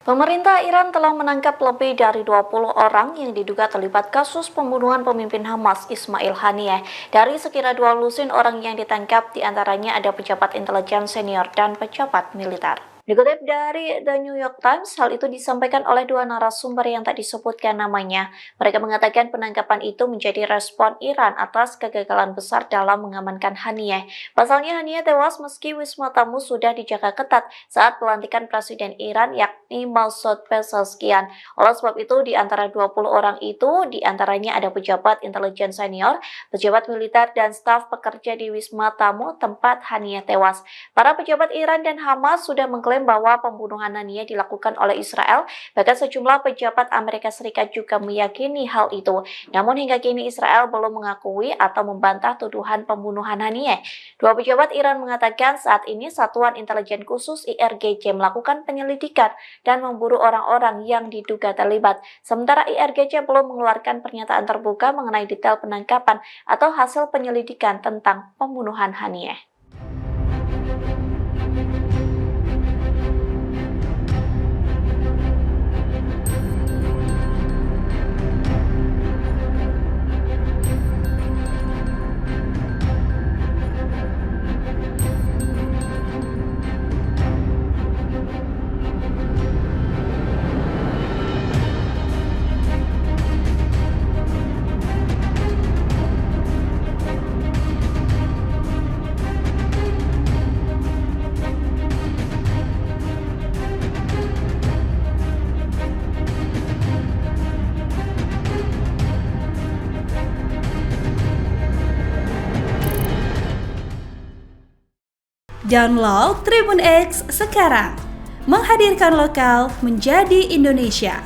Pemerintah Iran telah menangkap lebih dari 20 orang yang diduga terlibat kasus pembunuhan pemimpin Hamas Ismail Haniyeh. Dari sekira 2 lusin orang yang ditangkap, diantaranya ada pejabat intelijen senior dan pejabat militer. Dikutip dari The New York Times, hal itu disampaikan oleh dua narasumber yang tak disebutkan namanya. Mereka mengatakan penangkapan itu menjadi respon Iran atas kegagalan besar dalam mengamankan Haniyeh. Pasalnya Haniyeh tewas meski Wisma Tamu sudah dijaga ketat saat pelantikan Presiden Iran yakni Masoud Pezeshkian. Oleh sebab itu, di antara 20 orang itu, di antaranya ada pejabat intelijen senior, pejabat militer, dan staf pekerja di Wisma Tamu tempat Haniyeh tewas. Para pejabat Iran dan Hamas sudah mengklaim bahwa pembunuhan Haniyeh dilakukan oleh Israel, bahkan sejumlah pejabat Amerika Serikat juga meyakini hal itu. Namun hingga kini Israel belum mengakui atau membantah tuduhan pembunuhan Haniyeh. Dua pejabat Iran mengatakan saat ini Satuan Intelijen Khusus IRGC melakukan penyelidikan dan memburu orang-orang yang diduga terlibat. Sementara IRGC belum mengeluarkan pernyataan terbuka mengenai detail penangkapan atau hasil penyelidikan tentang pembunuhan Haniyeh. Download Tribun X sekarang, menghadirkan lokal menjadi Indonesia.